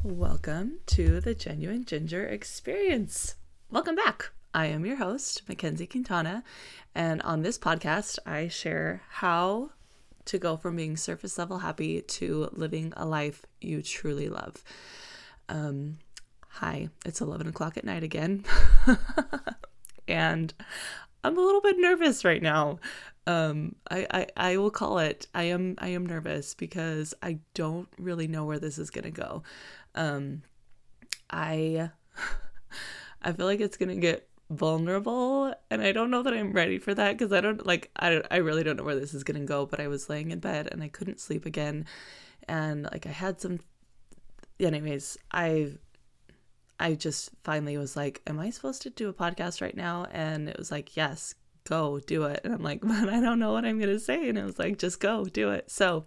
Welcome to the Genuine Ginger Experience. Welcome back. I am your host, Mackenzie Quintana, and on this podcast, I share how to go from being surface level happy to living a life you truly love. Hi, it's 11 o'clock at night again, and I'm a little bit nervous right now. I will call it. I am nervous because I don't really know where this is gonna go. I I feel like it's gonna get vulnerable, and I don't know that I'm ready for that because I really don't know where this is gonna go. But I was laying in bed and I couldn't sleep again, and I had some. Anyways, I just finally was like, am I supposed to do a podcast right now? And it was like, yes, go do it. And I'm like, but I don't know what I'm gonna say. And it was like, just go do it. So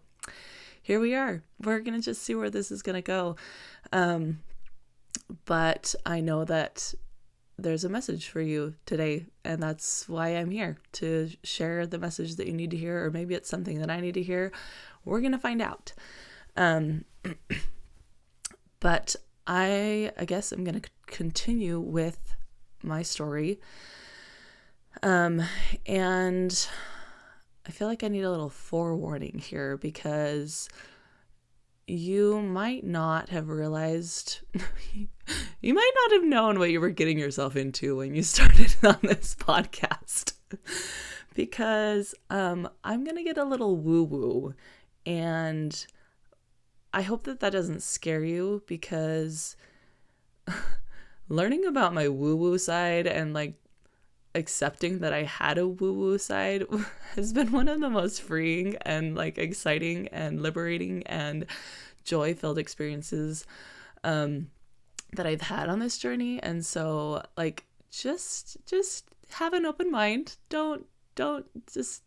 here we are. We're gonna just see where this is gonna go. But I know that there's a message for you today, and that's why I'm here, to share the message that you need to hear, or maybe it's something that I need to hear. We're going to find out. But I guess I'm going to continue with my story. And I feel like I need a little forewarning here because you might not have realized, you might not have known what you were getting yourself into when you started on this podcast. Because I'm going to get a little woo-woo, and I hope that doesn't scare you, because learning about my woo-woo side and accepting that I had a woo-woo side has been one of the most freeing and exciting and liberating and joy-filled experiences that I've had on this journey. And so just have an open mind. Don't just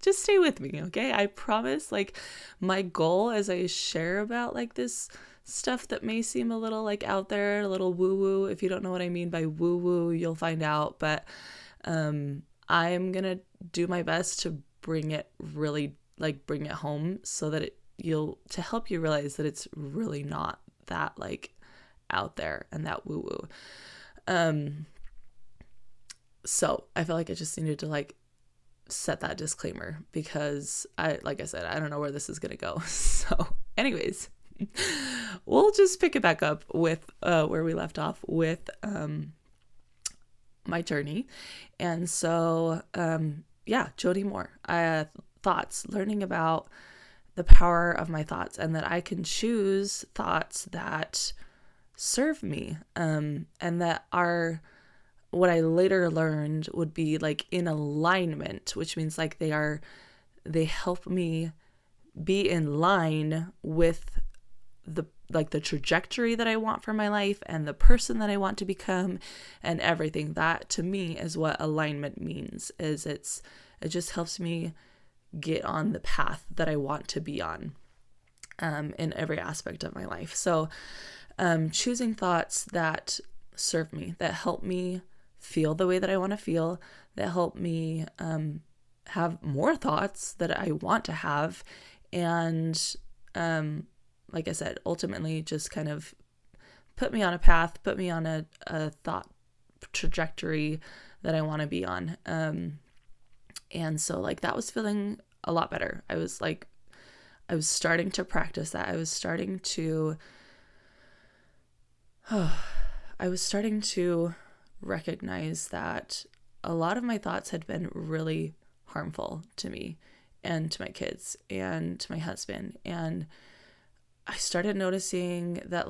stay with me, okay? I promise. My goal as I share about this stuff that may seem a little out there, a little woo-woo. If you don't know what I mean by woo-woo, you'll find out. But I'm gonna do my best to bring it really bring it home, so that to help you realize that it's really not that out there and that woo-woo. So I feel like I just needed to set that disclaimer, because like I said, I don't know where this is gonna go. So anyways, we'll just pick it back up with where we left off with my journey. And so Jody Moore, thoughts, learning about the power of my thoughts, and that I can choose thoughts that serve me, and that are, what I later learned would be in alignment, which means they help me be in line with the trajectory that I want for my life and the person that I want to become and everything. That to me is what alignment means, is it just helps me get on the path that I want to be on in every aspect of my life. So choosing thoughts that serve me, that help me feel the way that I want to feel, that help me have more thoughts that I want to have, and like I said, ultimately just kind of put me on a path, put me on a thought trajectory that I want to be on. And so that was feeling a lot better. I was starting to practice that. I was starting to recognize that a lot of my thoughts had been really harmful to me and to my kids and to my husband. And I started noticing that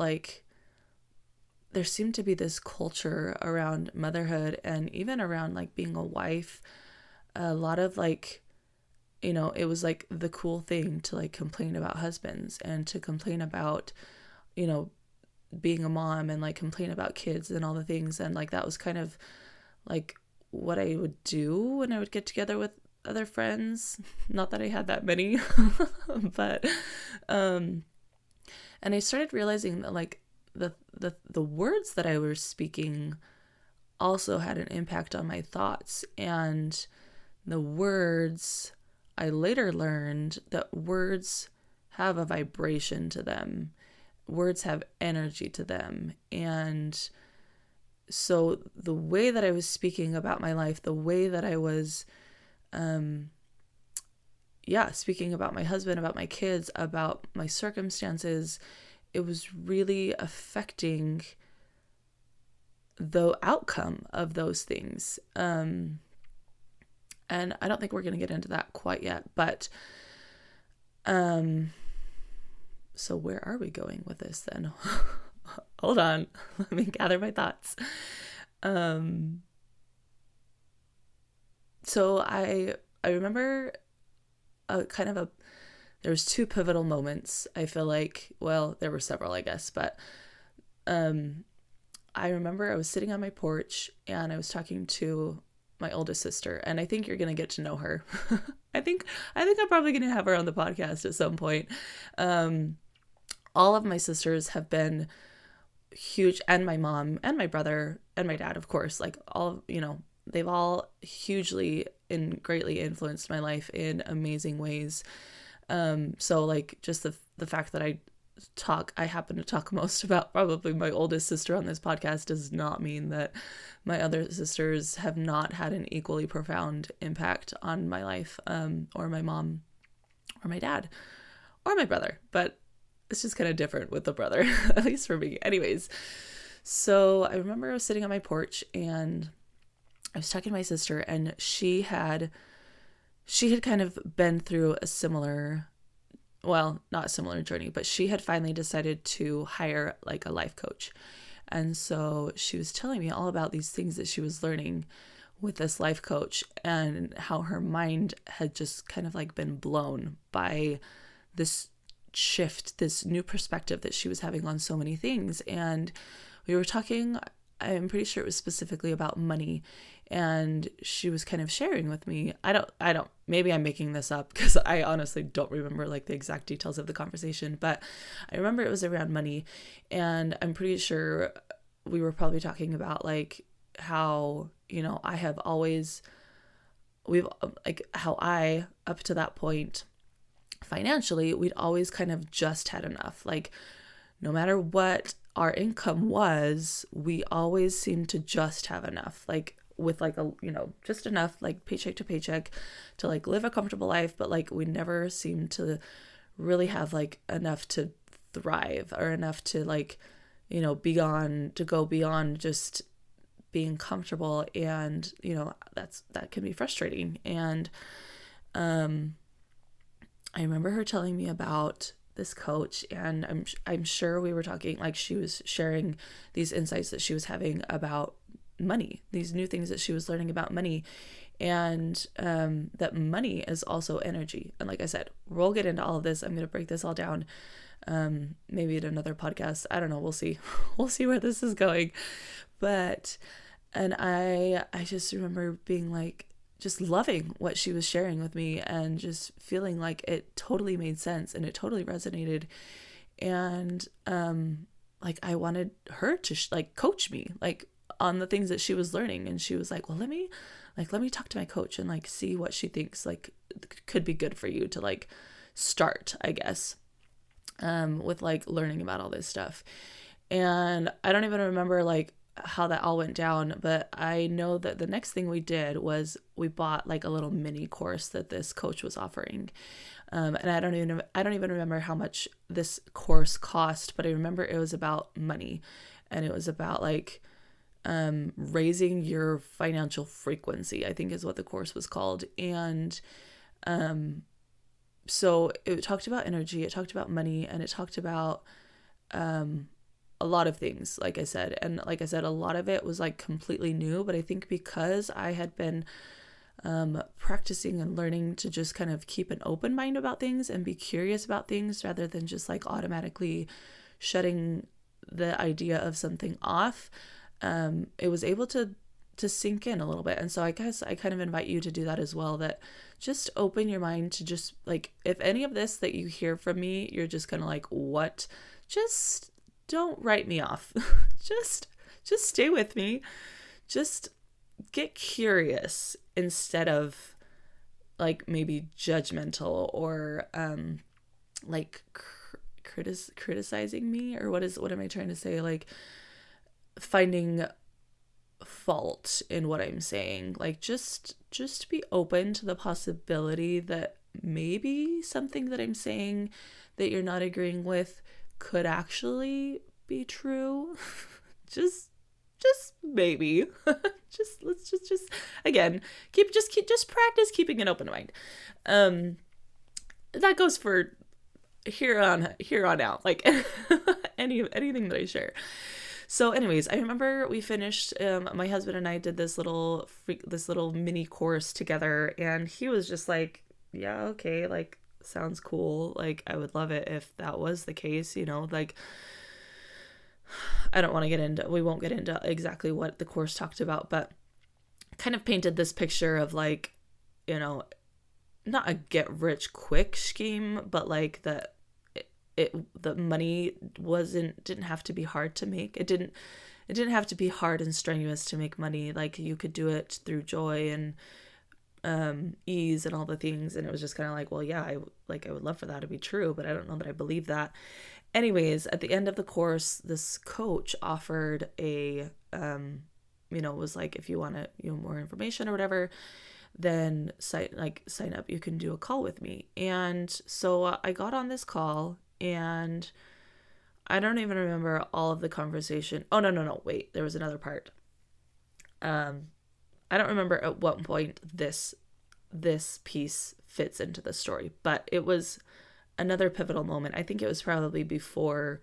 there seemed to be this culture around motherhood, and even around being a wife. A lot of it was the cool thing to complain about husbands, and to complain about being a mom, and complain about kids and all the things. And that was kind of what I would do when I would get together with other friends. Not that I had that many, but and I started realizing that the words that I was speaking also had an impact on my thoughts. And the words, I later learned that words have a vibration to them, words have energy to them. And so the way that I was speaking about my life, the way that I was, speaking about my husband, about my kids, about my circumstances, it was really affecting the outcome of those things. And I don't think we're going to get into that quite yet, but, so where are we going with this then? Hold on. Let me gather my thoughts. So I remember there was two pivotal moments. I feel like, well, there were several, I guess, but, I remember I was sitting on my porch and I was talking to my oldest sister, and I think you're going to get to know her. I think I'm probably going to have her on the podcast at some point. All of my sisters have been huge, and my mom and my brother and my dad, of course, like all, they've all hugely and greatly influenced my life in amazing ways. So like just the fact that I happen to talk most about probably my oldest sister on this podcast does not mean that my other sisters have not had an equally profound impact on my life, or my mom or my dad or my brother, but it's just kind of different with the brother, at least for me. Anyways, so I remember I was sitting on my porch and I was talking to my sister, and she had kind of been through a similar, well, not a similar journey, but she had finally decided to hire like a life coach. And so she was telling me all about these things that she was learning with this life coach, and how her mind had just kind of like been blown by this shift, this new perspective that she was having on so many things. And we were talking, I'm pretty sure it was specifically about money, and she was kind of sharing with me, I don't, maybe I'm making this up because I honestly don't remember like the exact details of the conversation, but I remember it was around money, and I'm pretty sure we were probably talking about like how, how I, up to that point, financially, we'd always kind of just had enough. Like no matter what our income was, we always seemed to just have enough, like with like just enough, like paycheck to paycheck, to like live a comfortable life. But like we never seemed to really have like enough to thrive, or enough to like, go beyond just being comfortable. And, that can be frustrating. And, I remember her telling me about this coach, and I'm sure we were talking, like she was sharing these insights that she was having about money, these new things that she was learning about money, and that money is also energy. And like I said, we'll get into all of this. I'm going to break this all down, maybe in another podcast. I don't know. We'll see. We'll see where this is going. But, and I just remember being like, just loving what she was sharing with me, and just feeling like it totally made sense and it totally resonated. And like I wanted her to coach me like on the things that she was learning. And she was like, well, let me talk to my coach and like see what she thinks like could be good for you to like start, I guess, with like learning about all this stuff. And I don't even remember like how that all went down, but I know that the next thing we did was we bought like a little mini course that this coach was offering. And I don't even remember how much this course cost, but I remember it was about money, and it was about like raising your financial frequency, I think is what the course was called. And so it talked about energy, it talked about money, and it talked about a lot of things, like I said. And like I said, a lot of it was like completely new, but I think because I had been practicing and learning to just kind of keep an open mind about things and be curious about things, rather than just like automatically shutting the idea of something off, it was able to sink in a little bit. And so I guess I kind of invite you to do that as well, that just open your mind to just like, if any of this that you hear from me, you're just kind of like, what? Just don't write me off. just stay with me. Just get curious instead of like maybe judgmental or like criticizing me, or what am I trying to say? Like finding fault in what I'm saying. Like just be open to the possibility that maybe something that I'm saying that you're not agreeing with could actually be true. just maybe. Let's again, just practice keeping an open mind. That goes for here on out, like anything that I share. So anyways, I remember we finished, my husband and I did this little mini course together, and he was just like, yeah, okay, like sounds cool. Like I would love it if that was the case, like we won't get into exactly what the course talked about, but kind of painted this picture of like, not a get rich quick scheme, but like the money didn't have to be hard to make. It didn't have to be hard and strenuous to make money. Like you could do it through joy and ease and all the things. And it was just kind of like, well, yeah, I would love for that to be true, but I don't know that I believe that. Anyways, at the end of the course, this coach offered was like, if you want more information or whatever, then sign up. You can do a call with me. And so I got on this call, and I don't even remember all of the conversation. Oh, no. Wait, there was another part. I don't remember at what point this piece fits into the story, but it was another pivotal moment. I think it was probably before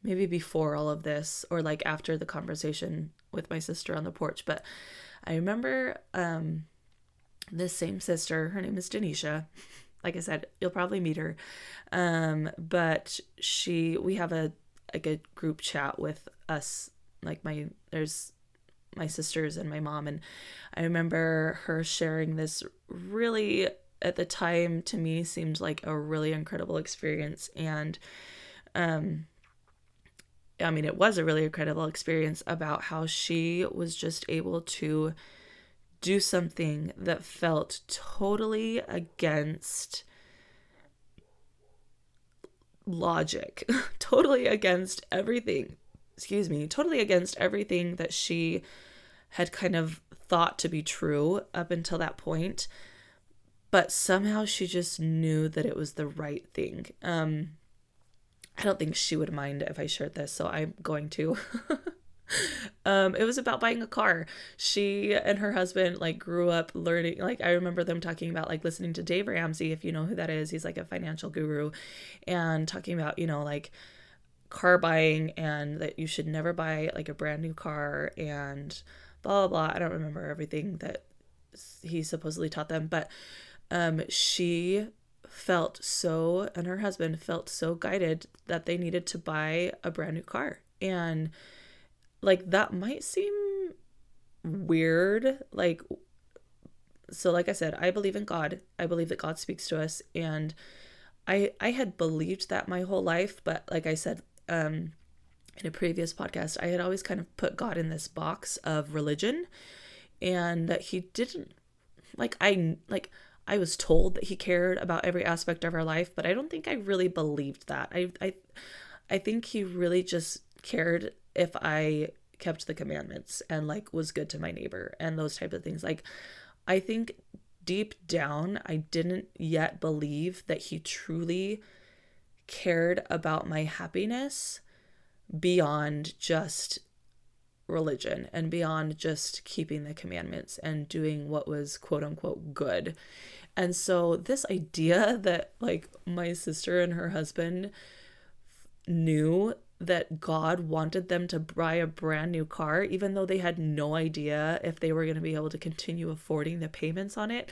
all of this, or like after the conversation with my sister on the porch. But I remember this same sister, her name is Denisha. Like I said, you'll probably meet her. But we have a group chat with us, like there's my sisters and my mom. And I remember her sharing this really, at the time, to me, seemed like a really incredible experience. And, it was a really incredible experience about how she was just able to do something that felt totally against logic, totally against everything that she had kind of thought to be true up until that point. But somehow she just knew that it was the right thing. I don't think she would mind if I shared this, so I'm going to. It was about buying a car. She and her husband grew up learning, I remember them talking about listening to Dave Ramsey, if you know who that is. He's a financial guru, and talking about, car buying, and that you should never buy a brand new car and blah, blah, blah. I don't remember everything that he supposedly taught them, but she and her husband felt so guided that they needed to buy a brand new car. And that might seem weird. So like I said, I believe in God. I believe that God speaks to us. And I had believed that my whole life. But like I said, in a previous podcast, I had always kind of put God in this box of religion, and that he didn't, I was told that he cared about every aspect of our life, but I don't think I really believed that. I think he really just cared if I kept the commandments and was good to my neighbor and those type of things. I think deep down, I didn't yet believe that he truly cared about my happiness beyond just religion and beyond just keeping the commandments and doing what was quote unquote good. And so this idea that my sister and her husband knew that God wanted them to buy a brand new car, even though they had no idea if they were going to be able to continue affording the payments on it.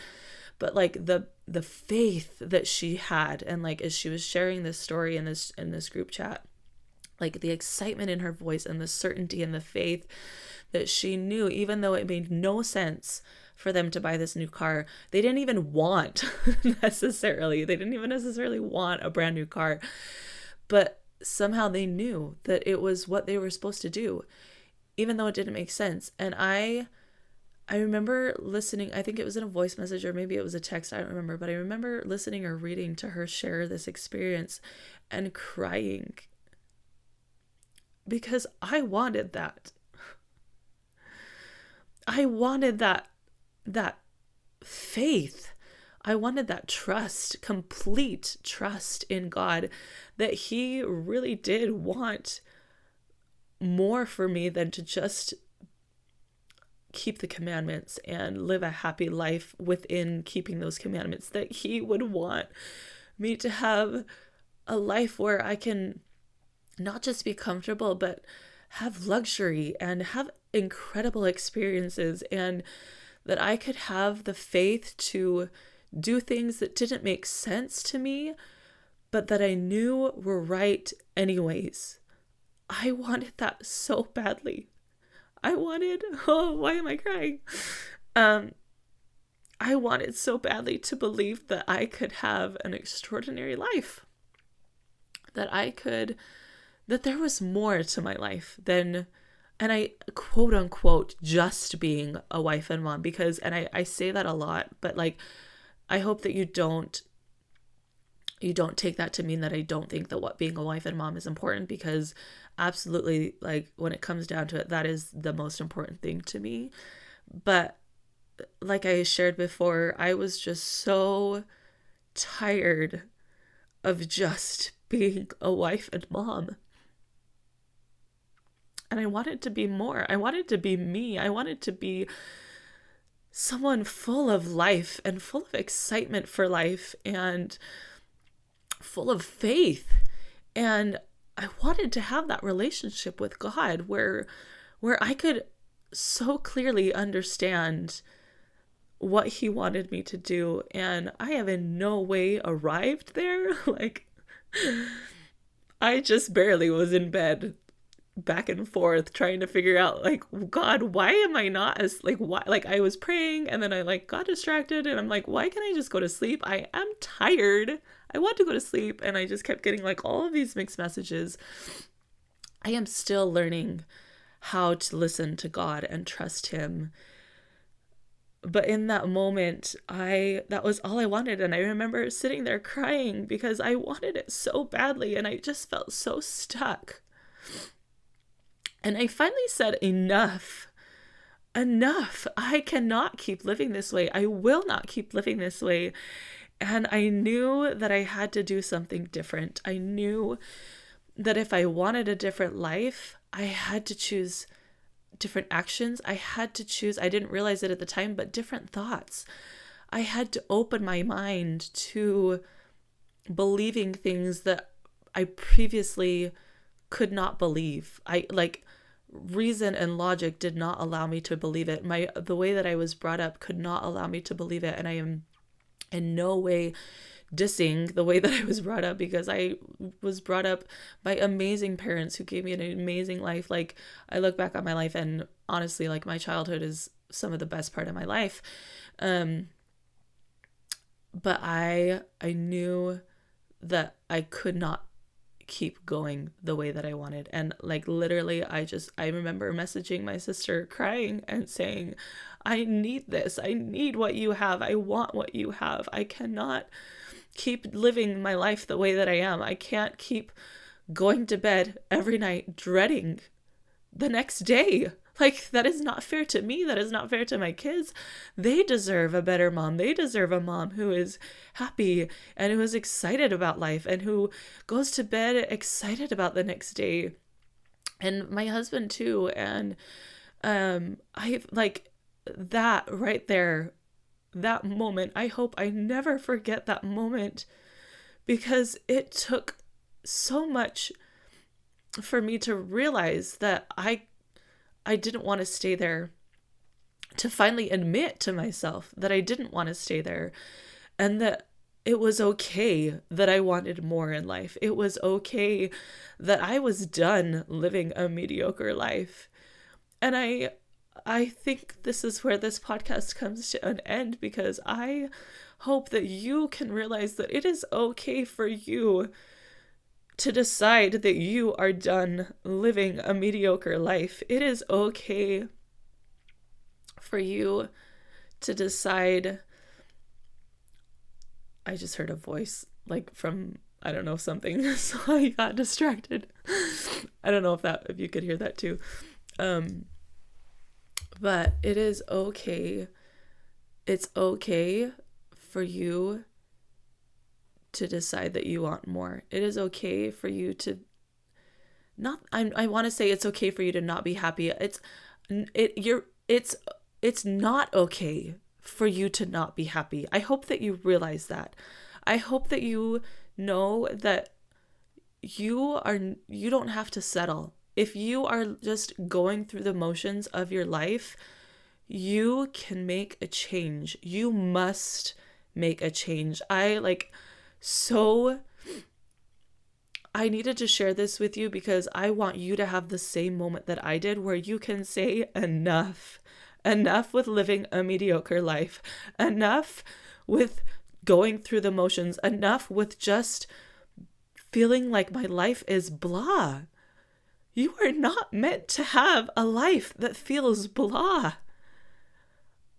But the faith that she had, and as she was sharing this story in this group chat, the excitement in her voice and the certainty and the faith that she knew, even though it made no sense for them to buy this new car, they didn't even necessarily want a brand new car, but somehow they knew that it was what they were supposed to do, even though it didn't make sense. And I I remember listening, I think it was in a voice message or maybe it was a text, I don't remember, but I remember listening or reading to her share this experience and crying because I wanted that. I wanted that faith. I wanted that trust, complete trust in God, that He really did want more for me than to just keep the commandments and live a happy life within keeping those commandments, that He would want me to have a life where I can not just be comfortable, but have luxury and have incredible experiences, and that I could have the faith to do things that didn't make sense to me, but that I knew were right anyways. I wanted that so badly. Why am I crying? I wanted so badly to believe that I could have an extraordinary life, that there was more to my life than, and I quote unquote, just being a wife and mom, because, and I say that a lot, but like, I hope that you don't take that to mean that I don't think that what being a wife and mom is important, because absolutely, like, when it comes down to it, that is the most important thing to me. But like I shared before, I was just so tired of just being a wife and mom. And I wanted to be more. I wanted to be me. I wanted to be someone full of life and full of excitement for life and full of faith. And I wanted to have that relationship with God where I could so clearly understand what He wanted me to do. And I have in no way arrived there. Like, I just barely was in bed back and forth trying to figure out, like, God, why am I not as, like, why, like, I was praying and then I like got distracted and I'm like, why can't I just go to sleep? I am tired. I want to go to sleep. And I just kept getting like all of these mixed messages. I am still learning how to listen to God and trust Him. But in that moment, that was all I wanted. And I remember sitting there crying because I wanted it so badly and I just felt so stuck. And I finally said, enough. I cannot keep living this way. I will not keep living this way. And I knew that I had to do something different. I knew that if I wanted a different life, I had to choose different actions. I had to choose, I didn't realize it at the time, but different thoughts. I had to open my mind to believing things that I previously could not believe. Reason and logic did not allow me to believe it. The way that I was brought up could not allow me to believe it. And I am in no way dissing the way that I was brought up, because I was brought up by amazing parents who gave me an amazing life. Like, I look back on my life and honestly, like, my childhood is some of the best part of my life. But I knew that I could not keep going the way that I wanted. And like, literally, I remember messaging my sister crying and saying, I need this. I need what you have. I want what you have. I cannot keep living my life the way that I am. I can't keep going to bed every night dreading the next day. Like, that is not fair to me. That is not fair to my kids. They deserve a better mom. They deserve a mom who is happy and who is excited about life and who goes to bed excited about the next day. And my husband too. And I like that right there, that moment. I hope I never forget that moment, because it took so much for me to realize that I didn't want to stay there, to finally admit to myself that I didn't want to stay there, and that it was okay that I wanted more in life. It was okay that I was done living a mediocre life. And I think this is where this podcast comes to an end, because I hope that you can realize that it is okay for you to decide that you are done living a mediocre life. It is okay for you to decide. I just heard a voice like from, I don't know, something. So I got distracted. I don't know if you could hear that too. But it is okay. It's okay for you to decide that you want more. It is okay for you to not, I want to say it's okay for you to not be happy. It's not okay for you to not be happy. I hope that you realize that. I hope that you know that you don't have to settle. If you are just going through the motions of your life, you can make a change. You must make a change. I needed to share this with you because I want you to have the same moment that I did, where you can say enough. Enough with living a mediocre life. Enough with going through the motions. Enough with just feeling like my life is blah. You are not meant to have a life that feels blah.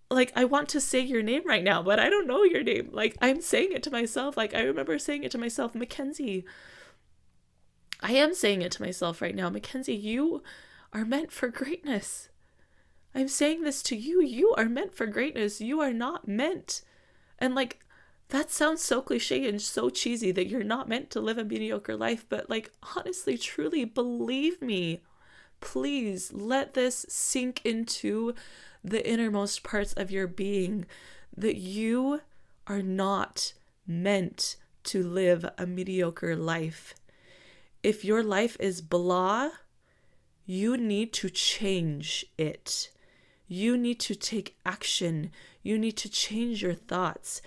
Like, I want to say your name right now, but I don't know your name. Like, I'm saying it to myself. Like, I remember saying it to myself, Mackenzie. I am saying it to myself right now. Mackenzie, you are meant for greatness. I'm saying this to you. You are meant for greatness. You are not meant. And like, that sounds so cliche and so cheesy that you're not meant to live a mediocre life. But like, honestly, truly, believe me. Please let this sink into the innermost parts of your being, that you are not meant to live a mediocre life. If your life is blah, you need to change it. You need to take action. You need to change your thoughts.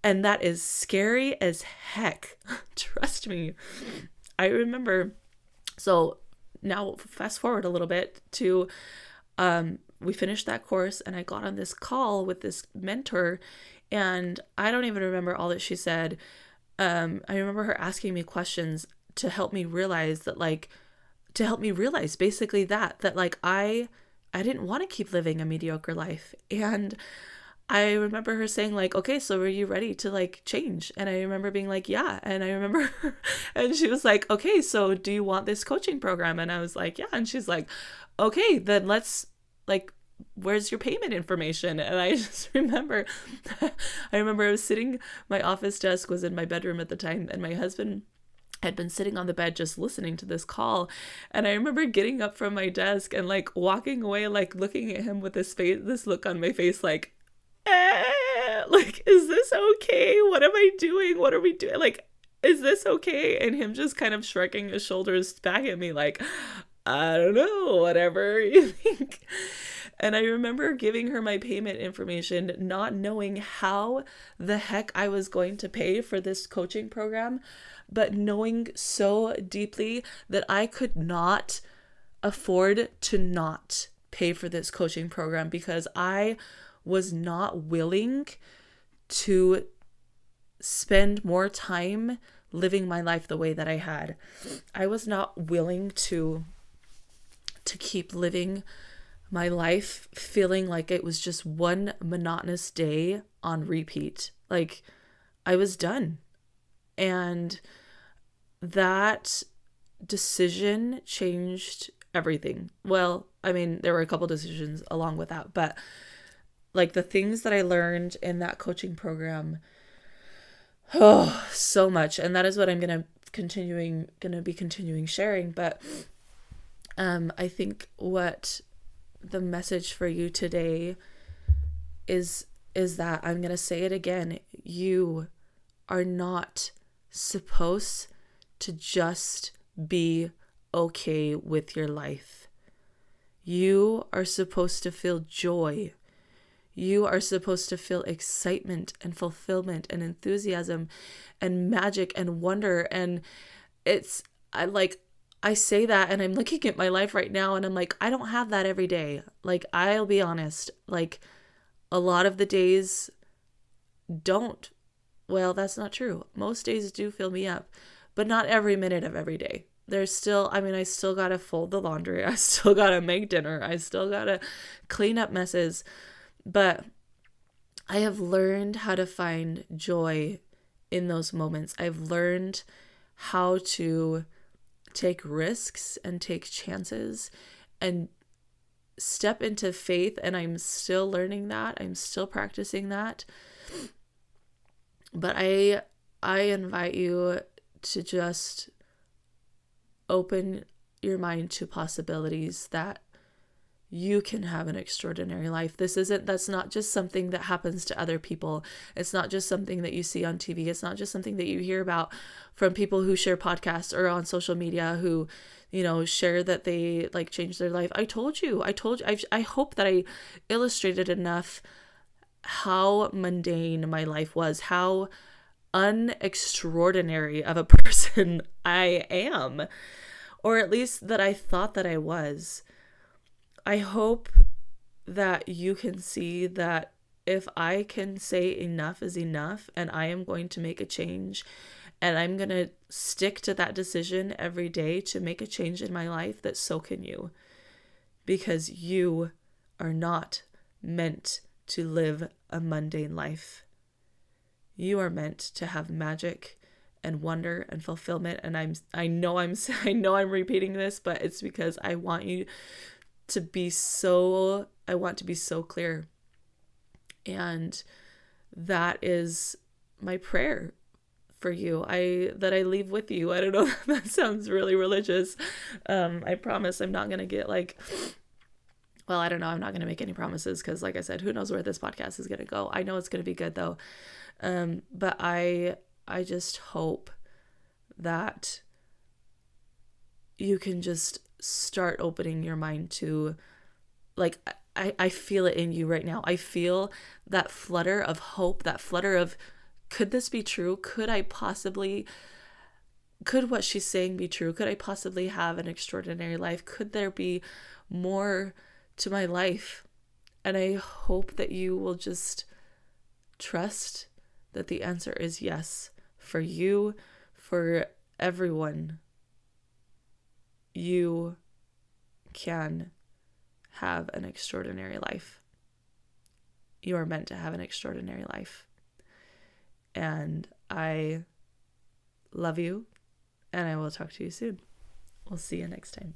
And that is scary as heck. Trust me. I remember, so now fast forward a little bit to, we finished that course and I got on this call with this mentor, and I don't even remember all that she said. I remember her asking me questions to help me realize basically that like I didn't want to keep living a mediocre life. And I remember her saying like, okay, so are you ready to like change? And I remember being like, yeah. And I remember and she was like, okay, so do you want this coaching program? And I was like, yeah. And she's like, okay, then let's like, where's your payment information? And I just remember, I was sitting, my office desk was in my bedroom at the time, and my husband had been sitting on the bed just listening to this call. And I remember getting up from my desk and like walking away, like looking at him with this look on my face, like, like, is this okay? What am I doing? What are we doing? Like, is this okay? And him just kind of shrugging his shoulders back at me like, I don't know, whatever you think. And I remember giving her my payment information, not knowing how the heck I was going to pay for this coaching program, but knowing so deeply that I could not afford to not pay for this coaching program, because I was not willing to spend more time living my life the way that I had. I was not willing to keep living my life feeling like it was just one monotonous day on repeat. Like, I was done. And that decision changed everything. Well, I mean, there were a couple decisions along with that, but like the things that I learned in that coaching program, oh, so much. And that is what I'm going to be continuing sharing. But I think what the message for you today is that I'm going to say it again. You are not supposed to just be okay with your life. You are supposed to feel joy. You are supposed to feel excitement and fulfillment and enthusiasm and magic and wonder. And I say that and I'm looking at my life right now and I'm like, I don't have that every day. Like, I'll be honest, like a lot of the days well, that's not true. Most days do fill me up, but not every minute of every day. there's still, I mean, I still gotta fold the laundry. I still gotta make dinner. I still gotta clean up messes. But I have learned how to find joy in those moments. I've learned how to take risks and take chances and step into faith. And I'm still learning that. I'm still practicing that. But I invite you to just open your mind to possibilities that you can have an extraordinary life. That's not just something that happens to other people. It's not just something that you see on TV. It's not just something that you hear about from people who share podcasts or on social media who, share that they like changed their life. I told you, I hope that I illustrated enough how mundane my life was, how unextraordinary of a person I am, or at least that I thought that I was. I hope that you can see that if I can say enough is enough and I am going to make a change and I'm going to stick to that decision every day to make a change in my life, that so can you. Because you are not meant to live a mundane life. You are meant to have magic and wonder and fulfillment. And I know I'm repeating this, but it's because I want to be so clear. And that is my prayer for you. That I leave with you. I don't know, that sounds really religious. I promise I'm not going to get well, I don't know. I'm not going to make any promises because, like I said, who knows where this podcast is going to go. I know it's going to be good though. But I just hope that you can just start opening your mind to, I feel it in you right now. I feel that flutter of hope, that flutter of, could this be true? Could what she's saying be true? Could I possibly have an extraordinary life? Could there be more to my life? And I hope that you will just trust that the answer is yes, for you, for everyone. You can have an extraordinary life. You are meant to have an extraordinary life. And I love you, and I will talk to you soon. We'll see you next time.